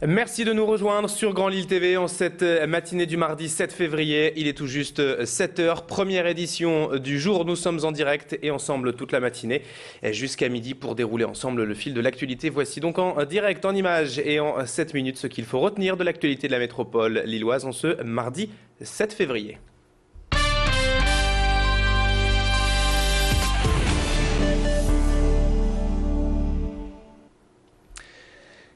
Merci de nous rejoindre sur Grand Lille TV en cette matinée du mardi 7 février. Il est tout juste 7h, première édition du jour. Nous sommes en direct et ensemble toute la matinée jusqu'à midi pour dérouler ensemble le fil de l'actualité. Voici donc en direct, en images et en 7 minutes ce qu'il faut retenir de l'actualité de la métropole lilloise en ce mardi 7 février.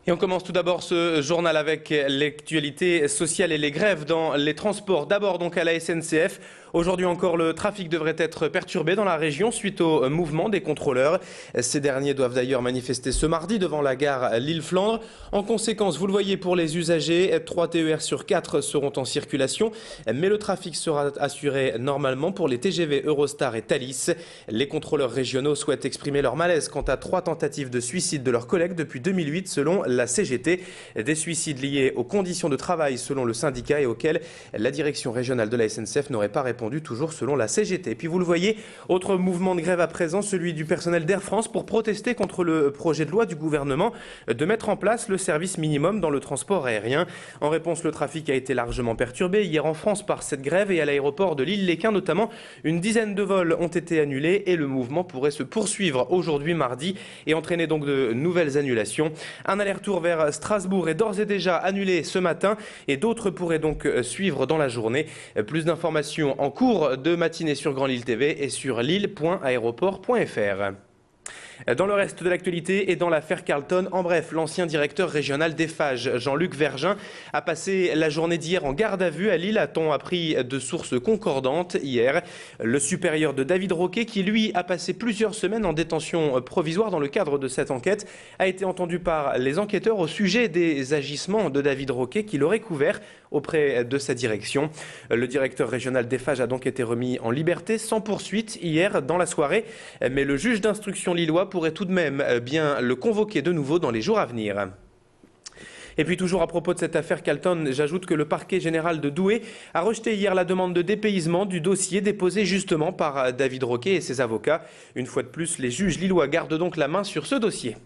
Et on commence tout d'abord ce journal avec l'actualité sociale et les grèves dans les transports. D'abord donc à la SNCF. Aujourd'hui encore, le trafic devrait être perturbé dans la région suite au mouvement des contrôleurs. Ces derniers doivent d'ailleurs manifester ce mardi devant la gare Lille-Flandre. En conséquence, vous le voyez pour les usagers, 3 TER sur 4 seront en circulation. Mais le trafic sera assuré normalement pour les TGV Eurostar et Thalys. Les contrôleurs régionaux souhaitent exprimer leur malaise quant à 3 tentatives de suicide de leurs collègues depuis 2008 selon la CGT. Des suicides liés aux conditions de travail selon le syndicat et auxquels la direction régionale de la SNCF n'aurait pas répondu, toujours selon la CGT. Et puis vous le voyez, autre mouvement de grève à présent, celui du personnel d'Air France pour protester contre le projet de loi du gouvernement de mettre en place le service minimum dans le transport aérien. En réponse, le trafic a été largement perturbé hier en France par cette grève et à l'aéroport de Lille-Léquin notamment. Une dizaine de vols ont été annulés et le mouvement pourrait se poursuivre aujourd'hui mardi et entraîner donc de nouvelles annulations. Un aller-retour vers Strasbourg est d'ores et déjà annulé ce matin et d'autres pourraient donc suivre dans la journée. Plus d'informations en cours de matinée sur Grand Lille TV et sur lille.aéroport.fr. Dans le reste de l'actualité et dans l'affaire Carlton, en bref, l'ancien directeur régional d'Eiffage, Jean-Luc Vergin, a passé la journée d'hier en garde à vue à Lille, a-t-on appris de sources concordantes hier. Le supérieur de David Roquet, qui lui a passé plusieurs semaines en détention provisoire dans le cadre de cette enquête, a été entendu par les enquêteurs au sujet des agissements de David Roquet qu'il aurait couvert auprès de sa direction. Le directeur régional d'Eiffage a donc été remis en liberté sans poursuite hier dans la soirée, mais le juge d'instruction lillois pourrait tout de même bien le convoquer de nouveau dans les jours à venir. Et puis toujours à propos de cette affaire Carlton, j'ajoute que le parquet général de Douai a rejeté hier la demande de dépaysement du dossier déposé justement par David Roquet et ses avocats. Une fois de plus, les juges lillois gardent donc la main sur ce dossier.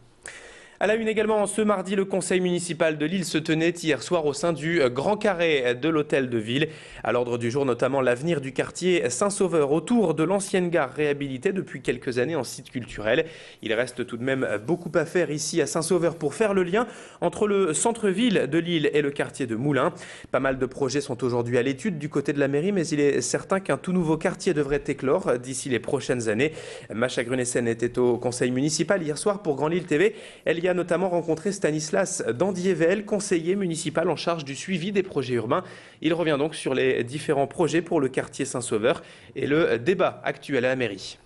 À la une également, ce mardi, le conseil municipal de Lille se tenait hier soir au sein du Grand Carré de l'hôtel de ville. À l'ordre du jour, notamment l'avenir du quartier Saint-Sauveur autour de l'ancienne gare réhabilitée depuis quelques années en site culturel. Il reste tout de même beaucoup à faire ici à Saint-Sauveur pour faire le lien entre le centre-ville de Lille et le quartier de Moulins. Pas mal de projets sont aujourd'hui à l'étude du côté de la mairie, mais il est certain qu'un tout nouveau quartier devrait éclore d'ici les prochaines années. Macha Grunessen était au conseil municipal hier soir pour Grand Lille TV. Elle y a notamment rencontré Stanislas Dandievel, conseiller municipal en charge du suivi des projets urbains. Il revient donc sur les différents projets pour le quartier Saint-Sauveur et le débat actuel à la mairie.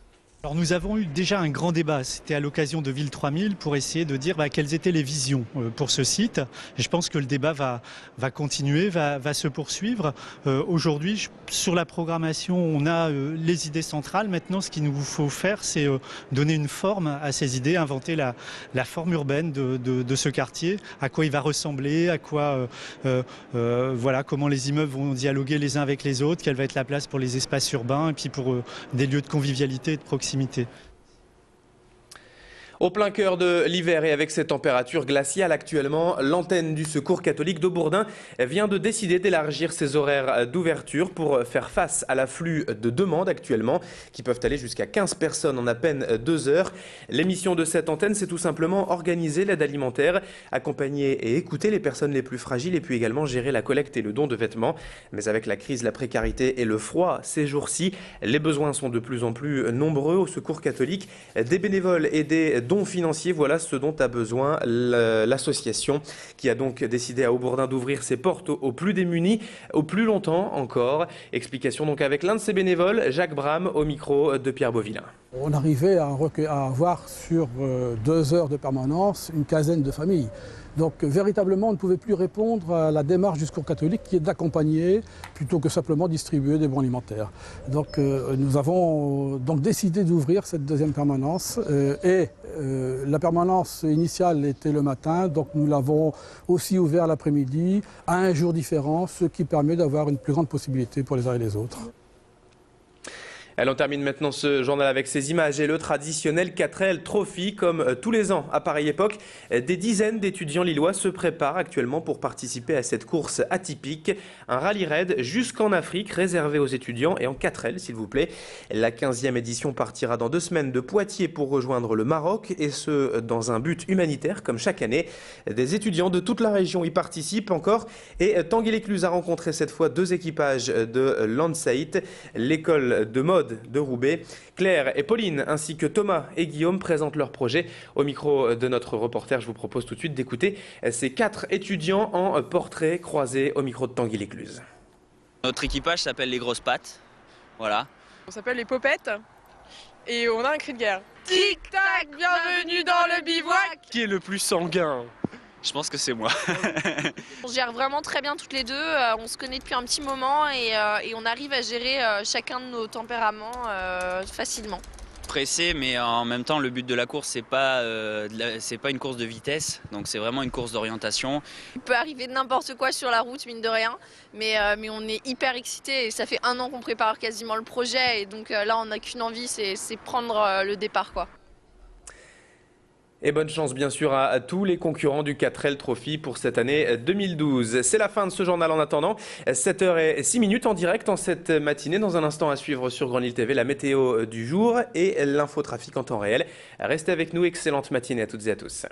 Alors nous avons eu déjà un grand débat, c'était à l'occasion de Ville 3000 pour essayer de dire quelles étaient les visions pour ce site. Et je pense que le débat va continuer, va se poursuivre. Aujourd'hui, sur la programmation, on a les idées centrales. Maintenant, ce qu'il nous faut faire, c'est donner une forme à ces idées, inventer la forme urbaine de ce quartier, à quoi il va ressembler, à quoi, voilà, comment les immeubles vont dialoguer les uns avec les autres, quelle va être la place pour les espaces urbains et puis pour des lieux de convivialité et de proximité. Au plein cœur de l'hiver et avec ces températures glaciales actuellement, l'antenne du Secours catholique d'Aubourdin vient de décider d'élargir ses horaires d'ouverture pour faire face à l'afflux de demandes actuellement qui peuvent aller jusqu'à 15 personnes en à peine 2 heures. L'émission de cette antenne, c'est tout simplement organiser l'aide alimentaire, accompagner et écouter les personnes les plus fragiles et puis également gérer la collecte et le don de vêtements. Mais avec la crise, la précarité et le froid ces jours-ci, les besoins sont de plus en plus nombreux au Secours catholique. Des bénévoles et des dons financiers, voilà ce dont a besoin l'association qui a donc décidé à Aubourdin d'ouvrir ses portes aux plus démunis, au plus longtemps encore. Explication donc avec l'un de ses bénévoles, Jacques Bram, au micro de Pierre Beauvillain. On arrivait à avoir sur 2 heures de permanence une quinzaine de familles. Donc véritablement, on ne pouvait plus répondre à la démarche du Secours catholique qui est d'accompagner plutôt que simplement distribuer des bons alimentaires. Donc nous avons donc décidé d'ouvrir cette deuxième permanence et la permanence initiale était le matin, donc nous l'avons aussi ouvert l'après-midi à un jour différent, ce qui permet d'avoir une plus grande possibilité pour les uns et les autres. On termine maintenant ce journal avec ces images et le traditionnel 4L Trophy. Comme tous les ans à pareille époque, des dizaines d'étudiants lillois se préparent actuellement pour participer à cette course atypique. Un rallye raid jusqu'en Afrique réservé aux étudiants et en 4L s'il vous plaît. La 15e édition partira dans 2 semaines de Poitiers pour rejoindre le Maroc et ce dans un but humanitaire comme chaque année. Des étudiants de toute la région y participent encore et Tanguy-Lécluse a rencontré cette fois 2 équipages de Landseit, l'école de mode de Roubaix. Claire et Pauline ainsi que Thomas et Guillaume présentent leur projet. Au micro de notre reporter, je vous propose tout de suite d'écouter ces 4 étudiants en portrait croisé au micro de Tanguy-Lécluse. Notre équipage s'appelle les grosses pattes, voilà. On s'appelle les popettes et on a un cri de guerre. Tic-tac, bienvenue dans le bivouac. Qui est le plus sanguin? Je pense que c'est moi. On gère vraiment très bien toutes les deux, on se connaît depuis un petit moment et on arrive à gérer chacun de nos tempéraments facilement. Pressé, mais en même temps le but de la course c'est pas une course de vitesse, donc c'est vraiment une course d'orientation. Il peut arriver n'importe quoi sur la route mine de rien, mais on est hyper excités et ça fait 1 an qu'on prépare quasiment le projet et donc là on n'a qu'une envie, c'est prendre le départ quoi. Et bonne chance bien sûr à tous les concurrents du 4L Trophy pour cette année 2012. C'est la fin de ce journal en attendant. 7h06 en direct en cette matinée. Dans un instant à suivre sur Grand Lille TV la météo du jour et l'infotrafic en temps réel. Restez avec nous, excellente matinée à toutes et à tous.